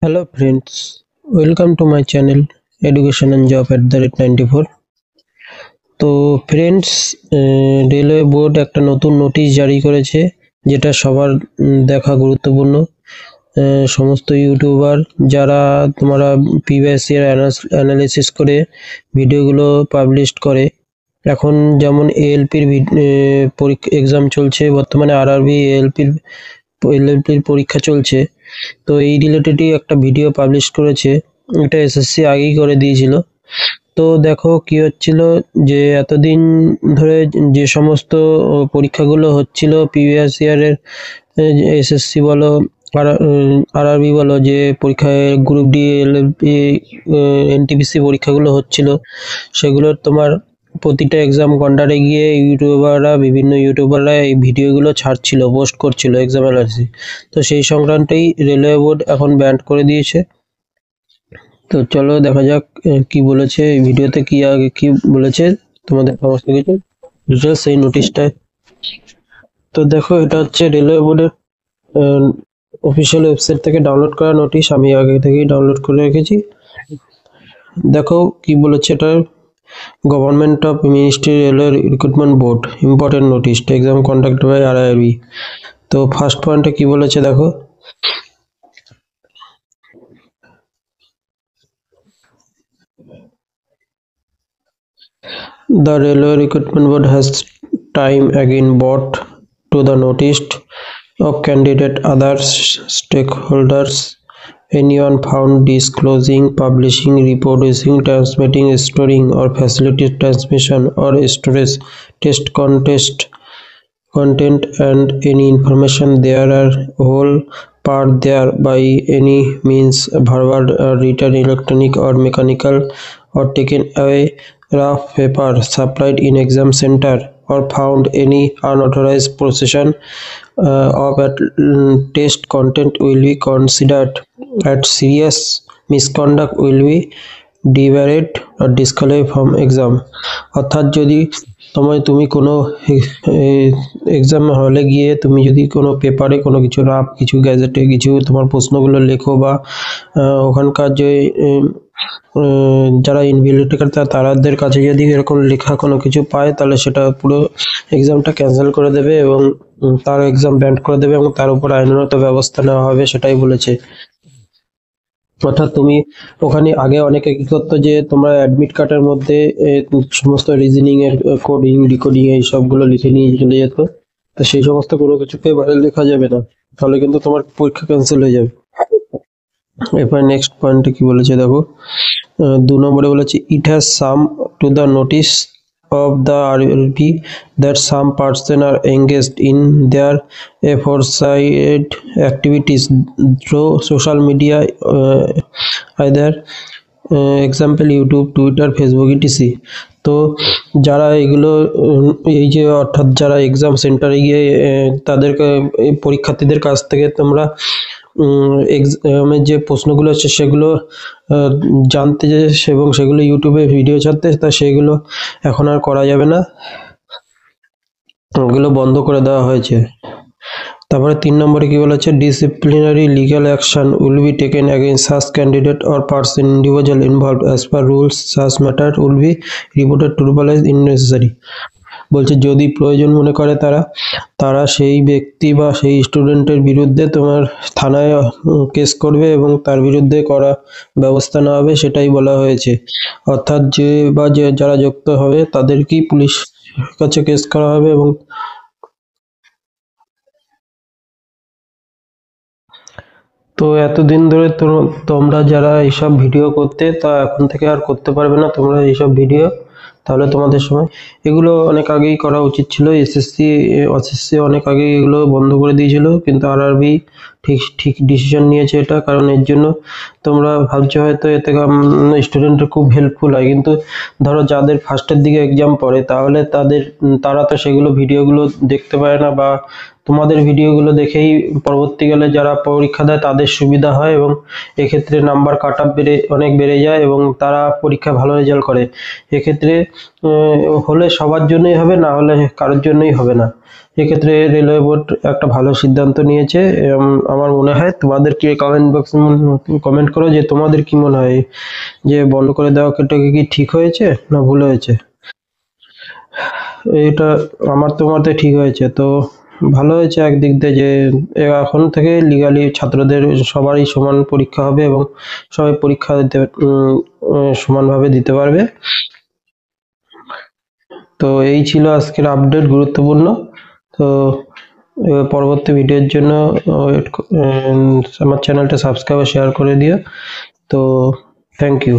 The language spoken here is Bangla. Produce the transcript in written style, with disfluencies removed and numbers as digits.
Hello friends, welcome to my channel Education and Job @94। তো ফ্রেন্ডস, রেলওয়ে বোর্ড একটা নতুন নোটিশ জারি করেছে, যেটা সবার দেখা গুরুত্বপূর্ণ। সমস্ত ইউটিউবার যারা তোমরা প্রিভিয়াস ইয়ার অ্যানালিসিস করে ভিডিওগুলো পাবলিশ করে, এখন যেমন এএলপির পরীক্ষা এক্সাম চলছে, বর্তমানে আরআরবি এএলপির পরীক্ষা চলছে। তো এই রিলেটেডই একটা ভিডিও পাবলিশ করেছে, এটা এসএসসি আগেই করে দিয়েছিল। তো দেখো কি হচ্ছিল, যে এতদিন ধরে যে সমস্ত পরীক্ষাগুলো হচ্ছিল প্রিভিয়াস ইয়ারের, এসএসসি বলো আরআরবি বলো, যে পরীক্ষায় গ্রুপ ডি এলএলপি এনটিপিসি পরীক্ষাগুলো হচ্ছিল, সেগুলোর তোমার প্রতিটা এক্সাম কাউন্টারে গিয়ে বিভিন্ন ইউটিউবাররা এই ভিডিওগুলো ছাড়ছিল, পোস্ট করছিল এক্সাম অ্যানালিসিস। তো সেই সংক্রান্তই রেলওয়ে বোর্ড এখন ব্যান করে দিয়েছে। তো চলো দেখা যাক কি বলেছে এই ভিডিওতে, কি বলেছে তোমাদের সমস্ত কিছু ডিটেলস এই নোটিশটায়। তো দেখো, এটা হচ্ছে রেলওয়ে বোর্ডের অফিসিয়াল ওয়েবসাইট থেকে ডাউনলোড করা নোটিশ, আমি আগে থেকেই ডাউনলোড করে রেখেছি। দেখো কি বলেছে, এটা government of ministry railway recruitment board important notice exam conduct by RRB. তো ফার্স্ট পয়েন্টে কি বলেছে দেখো, the Railway Recruitment Board has time again brought to the notice of candidate other stakeholders anyone found disclosing, publishing, reproducing, transmitting, storing or facilitating transmission or storage test content and any information there are whole part there by any means, verbal, written, electronic or mechanical, or taken away rough paper supplied in exam center, or found any unauthorized possession of test content will be considered at serious misconduct will be debarred or disqualified from exam। অর্থাৎ যদি তুমি কোনো এক্সাম হলে গিয়ে তুমি যদি কোনো পেপারে কোনো কিছু কিছু গ্যাজেটে কিছু তোমার প্রশ্নগুলো লেখো, বা ওখানকার যে যারা ইনভিজিলেটর তাদের কাছে যদি এরকম লেখা কোনো কিছু পায়, তাহলে সেটা পুরো এক্সামটা ক্যান্সেল করে দেবে এবং তার এক্সাম ব্যান করে দেবে এবং তার উপর আইনত ব্যবস্থা নেওয়া হবে, সেটাই বলেছে। অর্থাৎ তুমি ওখানে আগে অনেকে কি করতো, যে তোমরা অ্যাডমিট কার্ডের মধ্যে সমস্ত রিজনিং এর কোডিং ডিকোডিং এই সবগুলো লিখে নিয়ে চলে যেত। তো সেই সমস্ত কোনো কিছুকে এবারে লেখা যাবে না, তাহলে কিন্তু তোমার পরীক্ষা ক্যান্সেল হয়ে যাবে। এরপর নেক্সট পয়েন্টে কি বলেছে দেখো, 2 নম্বরে বলেছে it has some to the notice of the RLP that some person are engaged in their aforesaid activities through social media, either example YouTube, Twitter, Facebook etc। তো যারা এগুলো এই যে অর্থাৎ যারা এক্সাম সেন্টারে গিয়ে তাদেরকে পরীক্ষার্থীদের কাছ থেকে তোমরা এক্সামের যে প্রশ্নগুলো আছে সেগুলো জানতে এবং সেগুলো ইউটিউবে ভিডিও ছাড়তে, তা সেগুলো এখন আর করা যাবে না, ওগুলো বন্ধ করে দেওয়া হয়েছে। তারপরে 3 নম্বরে কি বলেছে, disciplinary legal action will be taken against such candidate or person individual involved as per rules, such matter will be reported to the police in necessary. বলছে যদি প্রয়োজন মনে করে তারা সেই ব্যক্তি বা সেই স্টুডেন্টের বিরুদ্ধে তোমার থানায় কেস করবে এবং তার বিরুদ্ধে করা ব্যবস্থা নেওয়া হবে, সেটাই বলা হয়েছে। অর্থাৎ যারা যুক্ত হবে তাদেরকেই পুলিশ কাছে কেস করা হবে। এবং তো এতদিন ধরে তোমরা যারা এইসব ভিডিও করতে, তা এখন থেকে আর করতে পারবে না তোমরা এইসব ভিডিও, তাহলে তোমাদের সময় এগুলো অনেক আগেই করা উচিত ছিল। এসএসসি অনেক আগেই এগুলো বন্ধ করে দিয়েছিল, কিন্তু আরআরবি ঠিক ডিসিশন নিয়েছে এটা, কারণ এর জন্য তোমরা ভাবছো হয়তো এতে স্টুডেন্টের খুব হেল্পফুল হয়, কিন্তু ধরো যাদের ফার্স্টের দিকে এক্সাম পড়ে, তাহলে তারা তো সেগুলো ভিডিওগুলো দেখতে পায় না, বা তোমাদের ভিডিওগুলো দেখেই পরবর্তীকালে যারা পরীক্ষা দেয় তাদের সুবিধা হয়, এবং এক্ষেত্রে নাম্বার কাট অফ অনেক বেড়ে যায় এবং তারা পরীক্ষা ভালো রেজাল্ট করে। এক্ষেত্রে হলে সবার জন্যই হবে, না হলে কারোর জন্যই হবে না। এক্ষেত্রে রেলওয়ে বোর্ড একটা ভালো সিদ্ধান্ত নিয়েছে আমার মনে হয়। তোমাদের কি কমেন্ট বক্সে কমেন্ট করো যে তোমাদের কি মনে হয়, যে বন্ধ করে দেওয়াটা কি ঠিক হয়েছে না ভুল হয়েছে। এটা আমার তো মতে ঠিক হয়েছে। তো ভালো হয়েছে একদিক দিয়ে যে এখন থেকে লিগালি ছাত্রদের সবারই সমান পরীক্ষা হবে এবং সবাই পরীক্ষা দিতে সমানভাবে দিতে পারবে। তো এই ছিল আজকের আপডেট, গুরুত্বপূর্ণ। তো পরবর্তী ভিডিওর জন্য আমার চ্যানেলটা সাবস্ক্রাইব ও শেয়ার করে দিও। তো থ্যাংক ইউ।